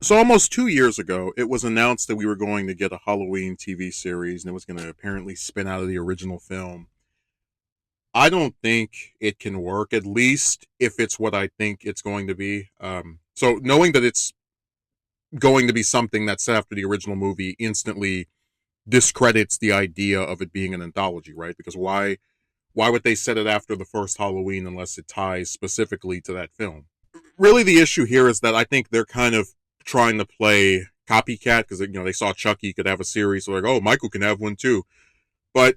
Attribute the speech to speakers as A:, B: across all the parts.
A: So almost 2 years ago, it was announced that we were going to get a Halloween TV series, and it was going to apparently spin out of the original film. I don't think it can work, at least if it's what I think it's going to be. So knowing that it's going to be something that's set after the original movie instantly discredits the idea of it being an anthology, right? Because why would they set it after the first Halloween unless it ties specifically to that film? Really, the issue here is that I think they're kind of trying to play copycat because they saw Chucky could have a series, so they're like, oh, Michael can have one too. But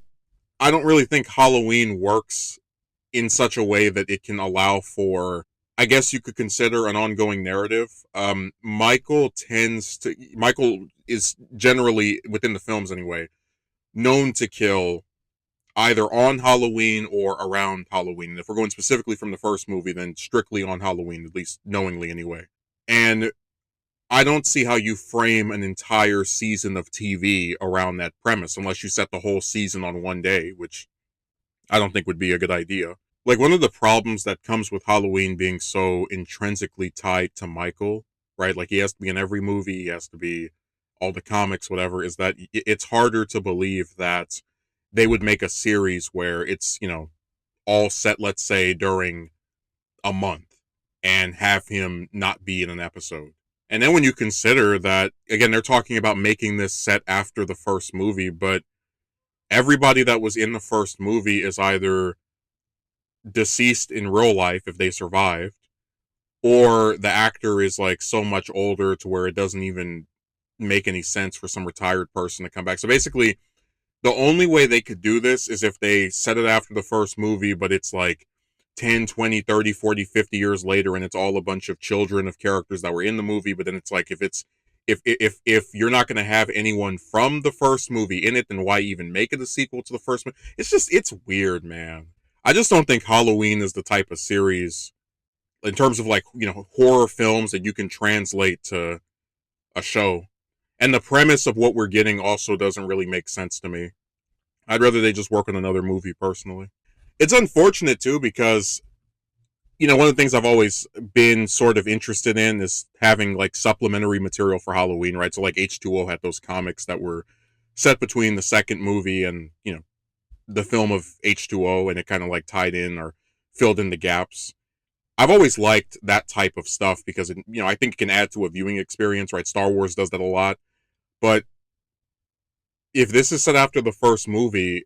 A: I don't really think Halloween works in such a way that it can allow for, I guess you could consider, an ongoing narrative. Michael is generally, within the films anyway, known to kill either on Halloween or around Halloween. And if we're going specifically from the first movie, then strictly on Halloween, at least knowingly anyway. And I don't see how you frame an entire season of TV around that premise unless you set the whole season on one day, which I don't think would be a good idea. Like, one of the problems that comes with Halloween being so intrinsically tied to Michael, right? Like, he has to be in every movie, he has to be all the comics, whatever, is that it's harder to believe that they would make a series where it's, all set, let's say, during a month and have him not be in an episode. And then when you consider that, again, they're talking about making this set after the first movie, but everybody that was in the first movie is either deceased in real life if they survived, or the actor is like so much older to where it doesn't even make any sense for some retired person to come back. So basically, the only way they could do this is if they set it after the first movie, but it's like 10, 20, 30, 40, 50 years later, and it's all a bunch of children of characters that were in the movie. But then it's like, if you're not going to have anyone from the first movie in it, then why even make it a sequel to the first one? It's weird, man. I just don't think Halloween is the type of series, in terms of, like, horror films, that you can translate to a show. And the premise of what we're getting also doesn't really make sense to me. I'd rather they just work on another movie, personally. It's unfortunate too, because one of the things I've always been sort of interested in is having, like, supplementary material for Halloween, right? So, like, H2O had those comics that were set between the second movie and, the film of H2O, and it kind of, like, tied in or filled in the gaps. I've always liked that type of stuff because I think it can add to a viewing experience, right? Star Wars does that a lot. But if this is set after the first movie,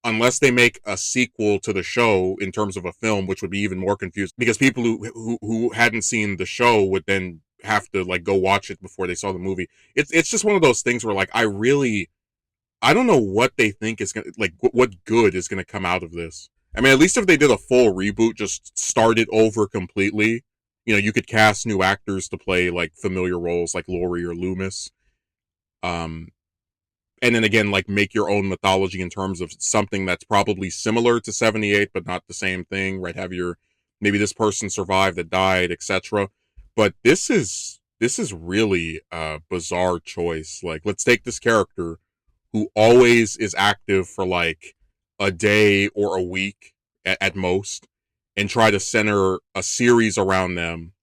A: unless they make a sequel to the show in terms of a film, which would be even more confusing, because people who hadn't seen the show would then have to, like, go watch it before they saw the movie. It's just one of those things where, like, I don't know what they think is gonna, like, what good is gonna come out of this. I mean, at least if they did a full reboot, just start it over completely. You could cast new actors to play, like, familiar roles like Laurie or Loomis. Um, and then again, like, make your own mythology in terms of something that's probably similar to 78 but not the same thing, right? Have your, maybe this person survived that died, etc. But this is really a bizarre choice. Like, let's take this character who always is active for, like, a day or a week at most, and try to center a series around them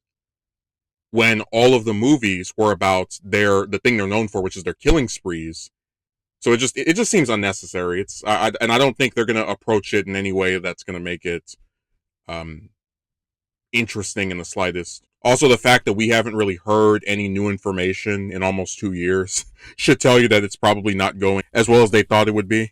A: when all of the movies were about the thing they're known for, which is their killing sprees. So it just seems unnecessary. And I don't think they're going to approach it in any way that's going to make it um, interesting in the slightest. Also, the fact that we haven't really heard any new information in almost 2 years should tell you that it's probably not going as well as they thought it would be.